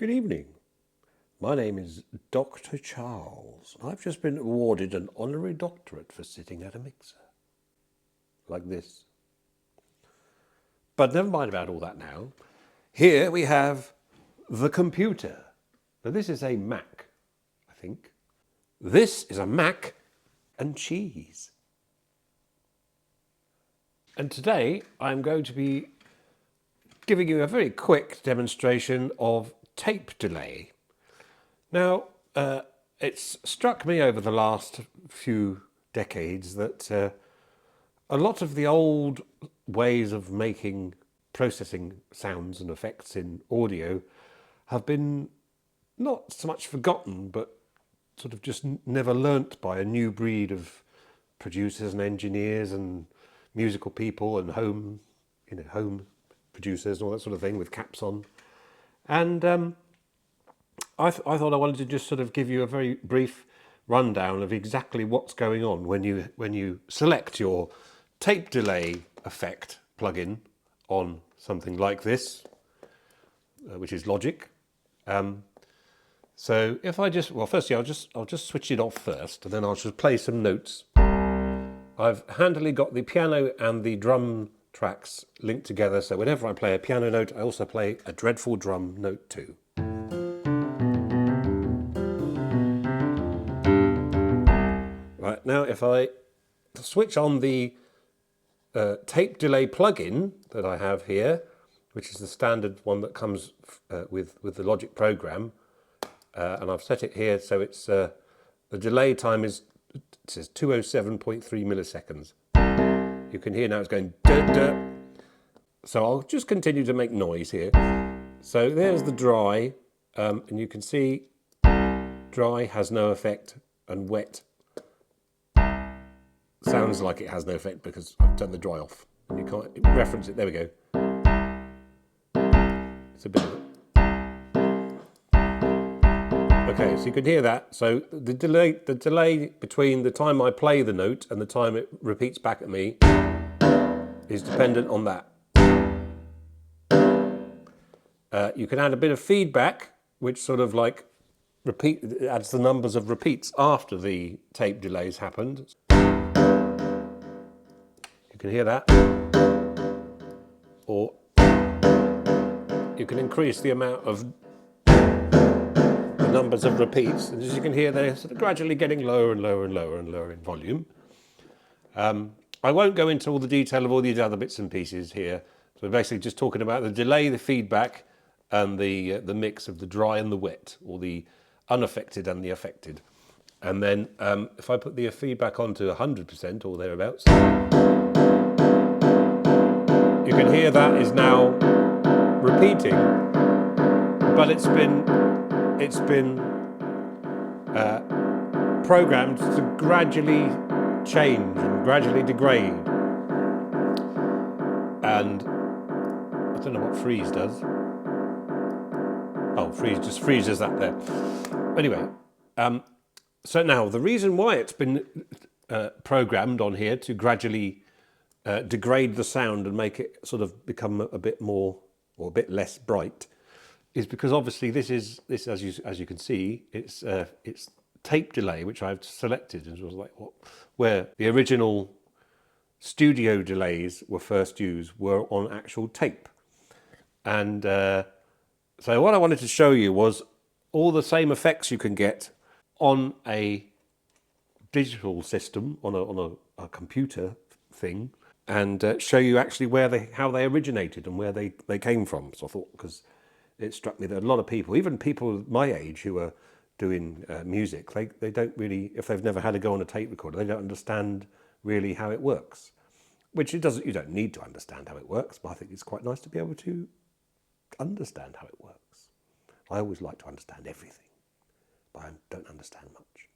Good evening. My name is Dr. Charles. I've just been awarded an honorary doctorate for sitting at a mixer. Like this. But never mind about all that now. Here we have the computer. Now this is a Mac, I think. This is a mac and cheese. And today I'm going to be giving you a very quick demonstration of tape delay. Now, it's struck me over the last few decades that a lot of the old ways of processing sounds and effects in audio have been not so much forgotten, but sort of just never learnt by a new breed of producers and engineers and musical people and home producers and all that sort of thing with caps on. And I thought I wanted to just sort of give you a very brief rundown of exactly what's going on when you select your tape delay effect plugin on something like this, which is Logic. So if I firstly I'll just switch it off first, and then I'll just play some notes. I've handily got the piano and the drum tracks linked together, so whenever I play a piano note, I also play a dreadful drum note too. Right, now if I switch on the tape delay plugin that I have here, which is the standard one that comes with the Logic program, and I've set it here so it's the delay time it says 207.3 milliseconds. You can hear now it's going duh, duh. So I'll just continue to make noise here. So there's the dry, and you can see dry has no effect, and wet sounds like it has no effect because I've turned the dry off. And you can't reference it. There we go. It's a bit of it. Okay, so you can hear that. So the delay between the time I play the note and the time it repeats back at me is dependent on that. You can add a bit of feedback, which sort of like adds the numbers of repeats after the tape delays happened. You can hear that. Or you can increase the amount of numbers of repeats, and as you can hear, they're sort of gradually getting lower and lower and lower and lower in volume. I won't go into all the detail of all these other bits and pieces here. So we're basically just talking about the delay, the feedback, and the mix of the dry and the wet, or the unaffected and the affected. And then if I put the feedback onto 100% or thereabouts, you can hear that is now repeating, but it's been programmed to gradually change and gradually degrade. And I don't know what freeze does. Oh, freeze just freezes that there. Anyway, so now the reason why it's been programmed on here to gradually degrade the sound and make it sort of become a bit more or a bit less bright is because obviously this as you can see, it's tape delay, which I've selected, and it was like where the original studio delays were first used were on actual tape. And so what I wanted to show you was all the same effects you can get on a digital system, on a computer thing, and show you actually how they originated and where they came from. So I thought, because it struck me that a lot of people, even people my age who are doing music, they don't really, if they've never had to go on a tape recorder, they don't understand really how it works. Which you don't need to understand how it works, but I think it's quite nice to be able to understand how it works. I always like to understand everything, but I don't understand much.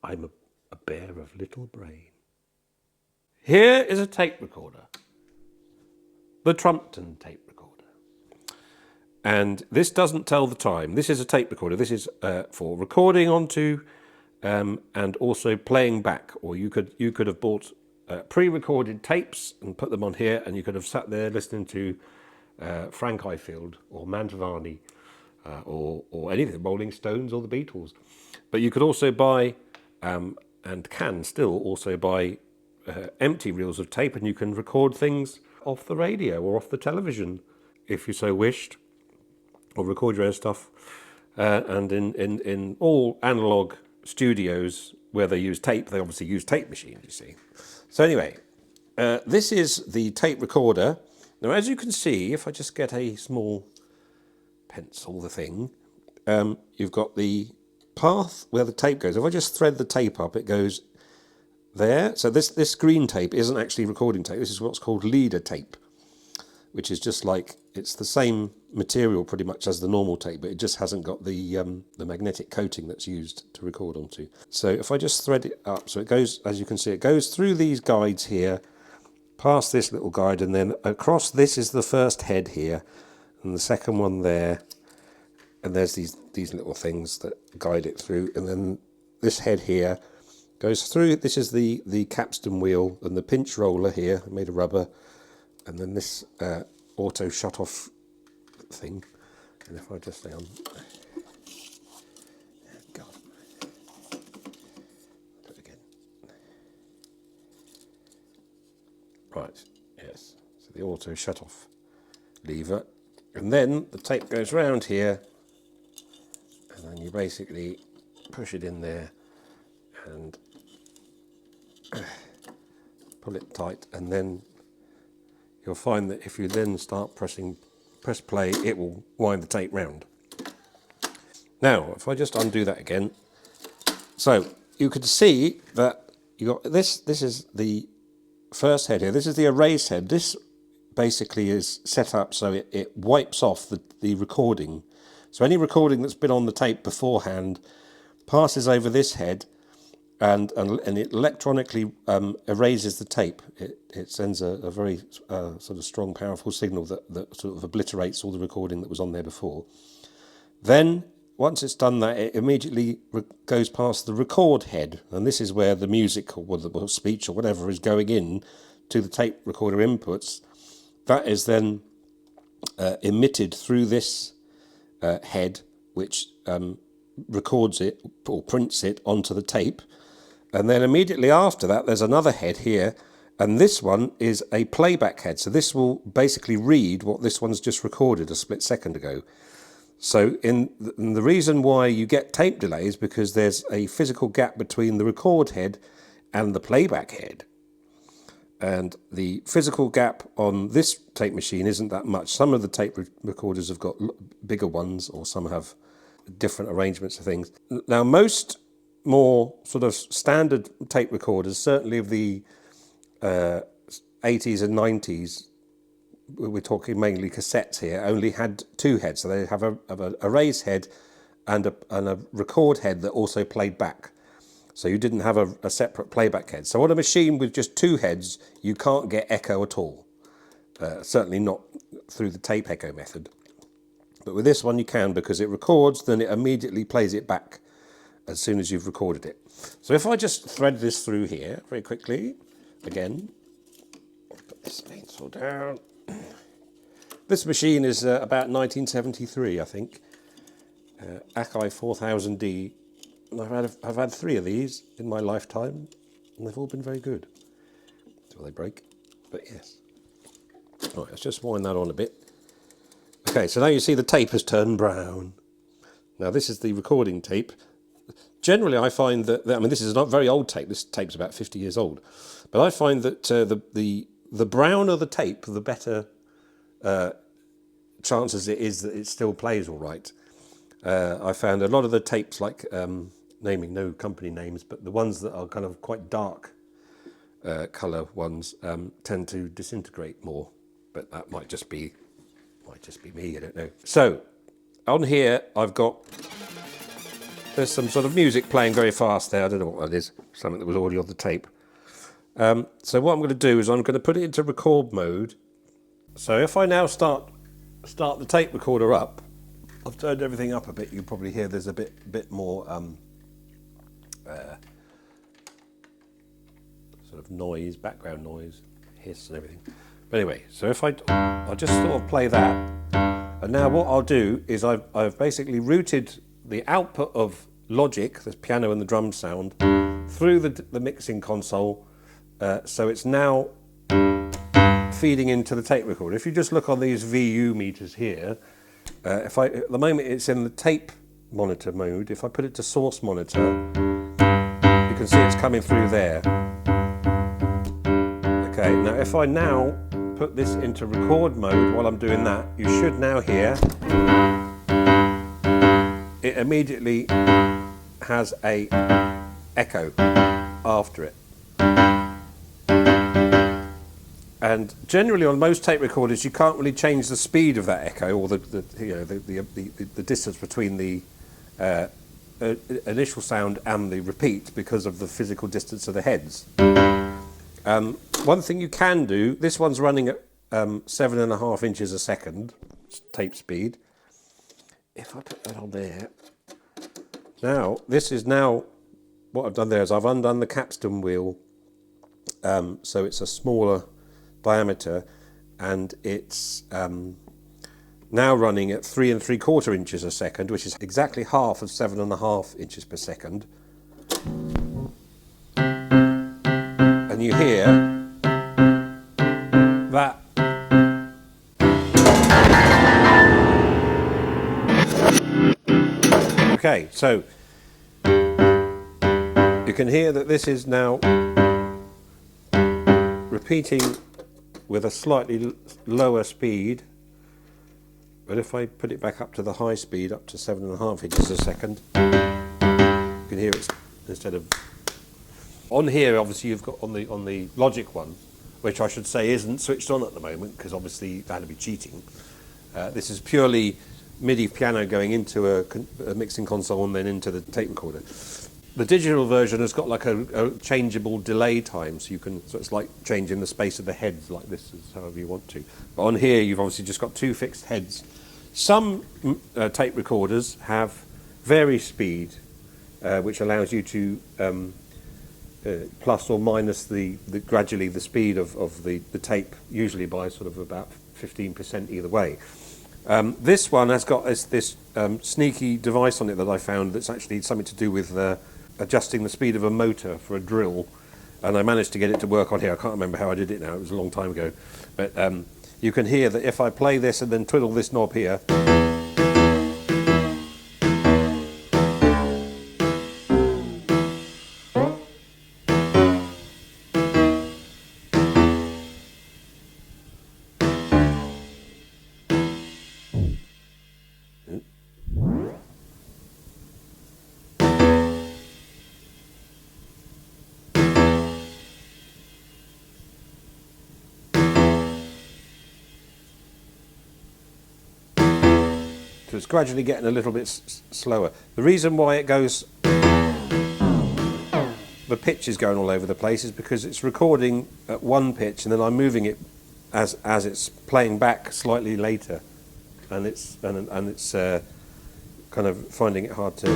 I'm a bear of little brain. Here is a tape recorder, the Trumpton tape recorder. And this doesn't tell the time. This is a tape recorder. This is for recording onto and also playing back. Or you could have bought pre-recorded tapes and put them on here, and you could have sat there listening to Frank Ifield or Mantovani or anything, Rolling Stones or the Beatles. But you could also buy, and can still also buy, empty reels of tape, and you can record things off the radio or off the television if you so wished, or record your own stuff. And in all analog studios where they use tape, they obviously use tape machines, you see. So anyway, this is the tape recorder. Now, as you can see, if I just get a small pencil, the thing, you've got the path where the tape goes. If I just thread the tape up, it goes there. So this green tape isn't actually recording tape. This is what's called leader tape, which is just like, it's the same material pretty much as the normal tape, but it just hasn't got the magnetic coating that's used to record onto. So if I just thread it up, so it goes, as you can see, it goes through these guides here, past this little guide, and then across. This is the first head here, and the second one there, and there's these little things that guide it through, and then this head here goes through. This is the capstan wheel and the pinch roller here, made of rubber, and then this auto shut off thing. And if I just stay on, God, do it again. Right, yes. So the auto shut off lever, and then the tape goes round here, and then you basically push it in there and pull it tight, and then you'll find that if you then start press play, it will wind the tape round. Now, if I just undo that again, so you could see that you got this. This is the first head here. This is the erase head. This basically is set up so it wipes off the recording. So any recording that's been on the tape beforehand passes over this head, and it electronically erases the tape. It sends a very sort of strong, powerful signal that sort of obliterates all the recording that was on there before. Then, once it's done that, it immediately goes past the record head, and this is where the music or the speech or whatever is going in to the tape recorder inputs. That is then emitted through this head, which records it or prints it onto the tape. And then immediately after that, there's another head here, and this one is a playback head. So this will basically read what this one's just recorded a split second ago. So in the reason why you get tape delay is because there's a physical gap between the record head and the playback head. And the physical gap on this tape machine isn't that much. Some of the tape recorders have got bigger ones, or some have different arrangements of things. Now, most more sort of standard tape recorders, certainly of the 80s and 90s, we're talking mainly cassettes here, only had two heads. So they have a raise head and a record head that also played back. So you didn't have a separate playback head. So on a machine with just two heads, you can't get echo at all. Certainly not through the tape echo method. But with this one you can, because it records, then it immediately plays it back as soon as you've recorded it. So if I just thread this through here very quickly, again, put this pencil down. This machine is about 1973, I think. Akai 4000D. I've had three of these in my lifetime, and they've all been very good. Until they break, but yes. Right, let's just wind that on a bit. Okay, so now you see the tape has turned brown. Now this is the recording tape. Generally, I find that I mean, this is not very old tape. This tape's about 50 years old, but I find that the browner the tape, the better chances it is that it still plays all right. I found a lot of the tapes, like naming no company names, but the ones that are kind of quite dark colour ones tend to disintegrate more. But that might just be me. I don't know. So on here, there's some sort of music playing very fast there. I don't know what that is. Something that was already on the tape. So what I'm going to do is I'm going to put it into record mode. So if I now start the tape recorder up, I've turned everything up a bit. You probably hear there's a bit more sort of noise, background noise, hiss and everything. But anyway, so if I'll just sort of play that. And now what I'll do is I've basically routed the output of Logic, the piano and the drum sound, through the mixing console, so it's now feeding into the tape recorder. If you just look on these VU meters here, at the moment it's in the tape monitor mode. If I put it to source monitor, you can see it's coming through there. Okay, now if I now put this into record mode while I'm doing that, you should now hear it immediately has a echo after it. And generally on most tape recorders you can't really change the speed of that echo or the distance between the initial sound and the repeat because of the physical distance of the heads. One thing you can do, this one's running at 7.5 inches a second tape speed. If I put that on there, now this is now what I've done there is I've undone the capstan wheel, so it's a smaller diameter, and it's now running at 3 3/4 inches a second, which is exactly half of 7.5 inches per second. And you hear that. Okay, so you can hear that this is now repeating with a slightly lower speed, but if I put it back up to the high speed, up to 7.5 inches a second, you can hear it instead of... On here, obviously, you've got on the Logic one, which I should say isn't switched on at the moment, because obviously that'd be cheating. This is purely MIDI piano going into a mixing console and then into the tape recorder. The digital version has got like a changeable delay time, so it's like changing the space of the heads like this, however you want to. But on here, you've obviously just got 2 fixed heads. Some tape recorders have vary speed, which allows you to plus or minus gradually the speed of the tape, usually by sort of about 15% either way. This one has got this sneaky device on it that I found that's actually something to do with adjusting the speed of a motor for a drill, and I managed to get it to work on here. I can't remember how I did it now, it was a long time ago, but you can hear that if I play this and then twiddle this knob here, so it's gradually getting a little bit slower. The reason why it goes, the pitch is going all over the place, is because it's recording at one pitch and then I'm moving it as it's playing back slightly later, and it's kind of finding it hard to.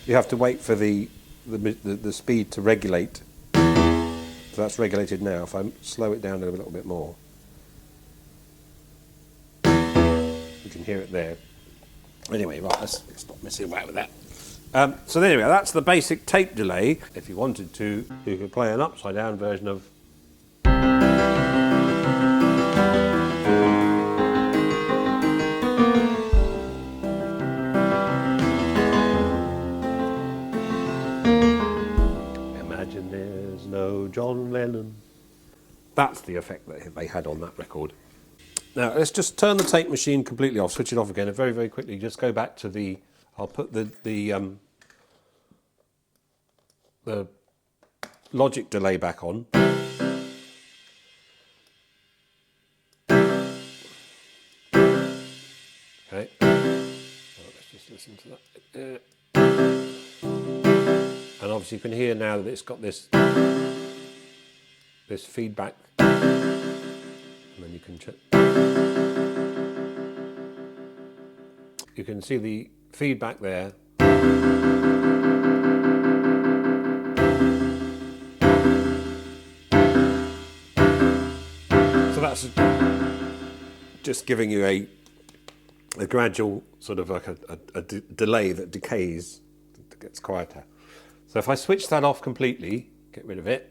You have to wait for the speed to regulate. So that's regulated now. If I slow it down a little bit more, you can hear it there. Anyway, right, let's stop messing about with that. So there we go, that's the basic tape delay. If you wanted to, you could play an upside down version of... Imagine there's no John Lennon. That's the effect that they had on that record. Now let's just turn the tape machine completely off, switch it off again, and very, very quickly just go back to the... I'll put the Logic delay back on. Okay. Let's just listen to that. And obviously you can hear now that it's got this feedback. And then you can check. You can see the feedback there. that's just giving you a gradual sort of like a delay that decays, that gets quieter. So if I switch that off completely, get rid of it.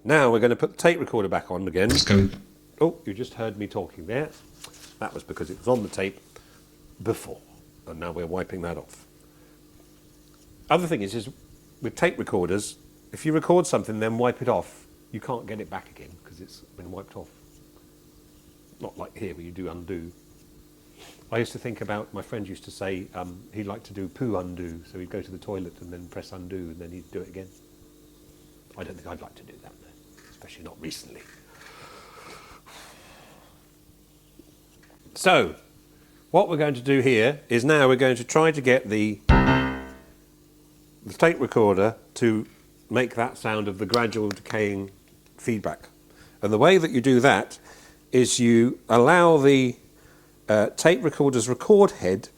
Now we're going to put the tape recorder back on again. Let's go. Oh, you just heard me talking there. That was because it was on the tape before, and now we're wiping that off. Other thing is with tape recorders, if you record something then wipe it off, you can't get it back again because it's been wiped off. Not like here where you do undo. I used to think about, my friend used to say he'd like to do poo undo, so he'd go to the toilet and then press undo and then he'd do it again. I don't think I'd like to do that, especially not recently. So, what we're going to do here is now we're going to try to get the tape recorder to make that sound of the gradual decaying feedback. And the way that you do that is you allow the tape recorder's record head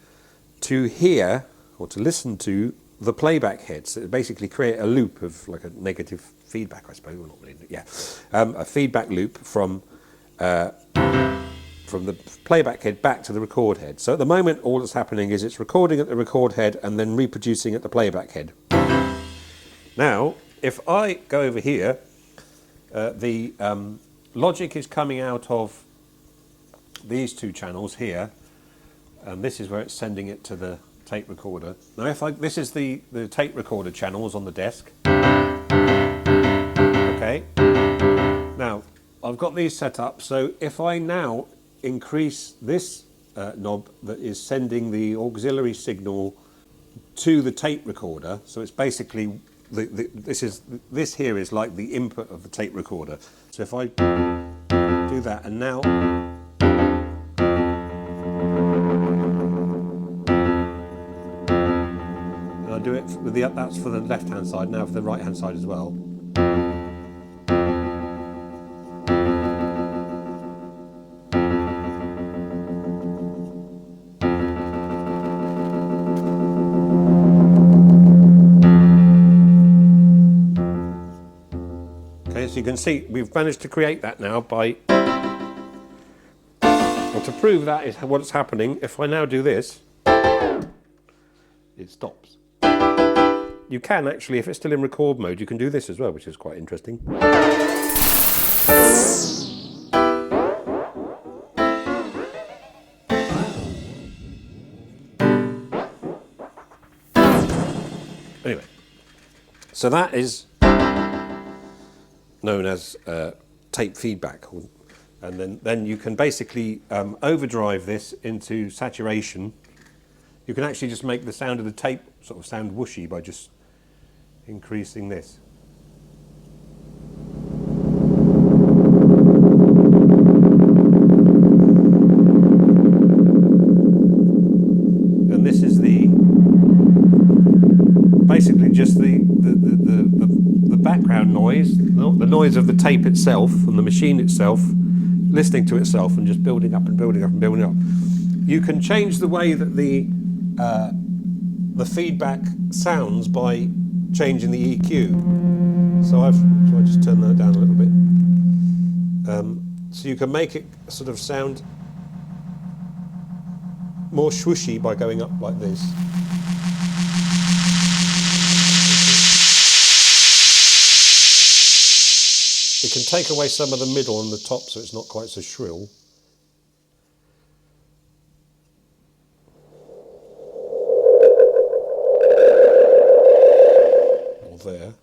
to hear or to listen to the playback head. So basically create a loop of like a negative feedback, I suppose. Well, not really, yeah. A feedback loop from the playback head back to the record head. So at the moment all that's happening is it's recording at the record head and then reproducing at the playback head. Now, if I go over here, the logic is coming out of these two channels here, and this is where it's sending it to the tape recorder. Now, this is the tape recorder channels on the desk. Okay. Now, I've got these set up, so if I now increase this knob that is sending the auxiliary signal to the tape recorder, so it's basically this here is like the input of the tape recorder. So if I do that, and now and I do it with that's for the left hand side, now for the right hand side as well. So you can see we've managed to create that now by, well, to prove that is what's happening, if I now do this, it stops. You can actually, if it's still in record mode, you can do this as well, which is quite interesting. Anyway, so that is known as tape feedback, and then you can basically overdrive this into saturation. You can actually just make the sound of the tape sort of sound whooshy by just increasing this. And this is basically just the background noise, the noise of the tape itself and the machine itself, listening to itself and just building up and building up and building up. You can change the way that the feedback sounds by changing the EQ. So I just turn that down a little bit. So you can make it sort of sound more swooshy by going up like this. It can take away some of the middle and the top so it's not quite so shrill. Or there.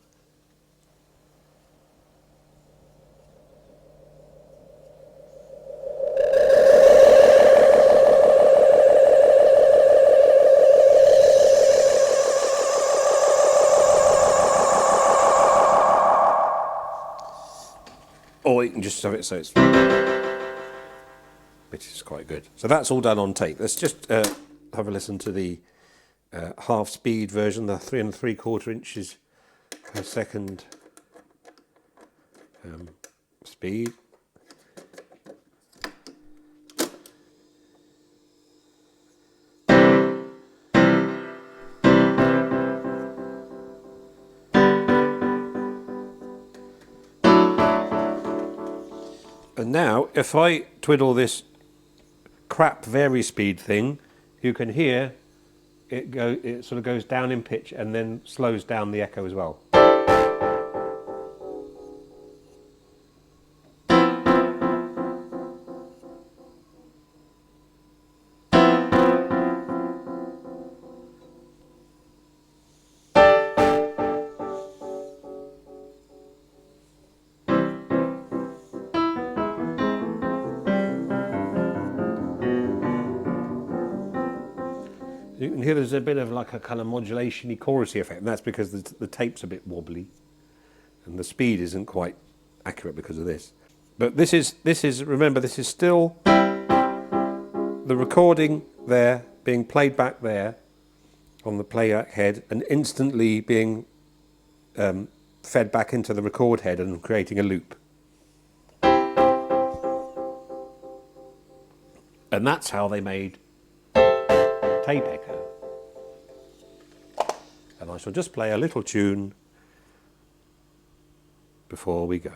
Or you can just have it so it's, which is quite good. So that's all done on tape. Let's just have a listen to the half speed version, the 3 3/4 inches per second speed. And now, if I twiddle this crap vari-speed thing, you can hear it sort of goes down in pitch and then slows down the echo as well. You can hear there's a bit of like a kind of modulation-y chorusy effect, and that's because the tape's a bit wobbly and the speed isn't quite accurate because of this. But this is remember, this is still the recording there being played back there on the playback head and instantly being fed back into the record head and creating a loop. And that's how they made tape echo. And I shall just play a little tune before we go.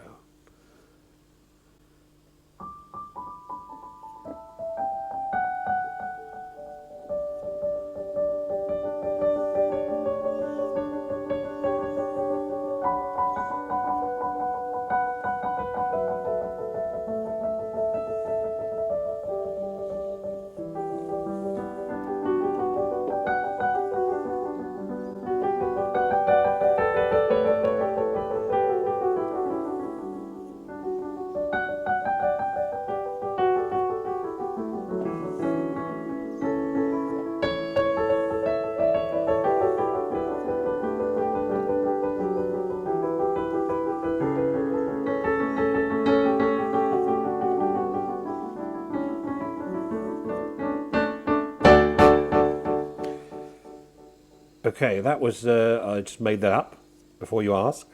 Okay, that was, I just made that up before you ask,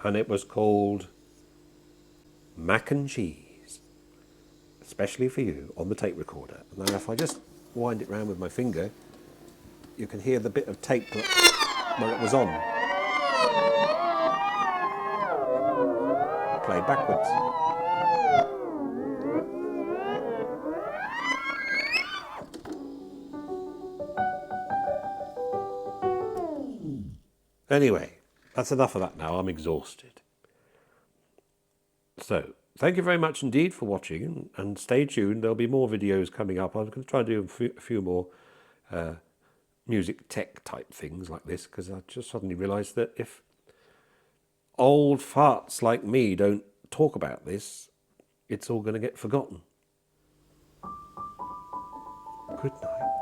and it was called Mac and Cheese, especially for you on the tape recorder. And then if I just wind it round with my finger, you can hear the bit of tape where it was on. Play backwards. Anyway, that's enough of that now. I'm exhausted. So, thank you very much indeed for watching, and stay tuned. There'll be more videos coming up. I'm going to try and do a few more music tech type things like this, because I just suddenly realised that if old farts like me don't talk about this, it's all going to get forgotten. Good night.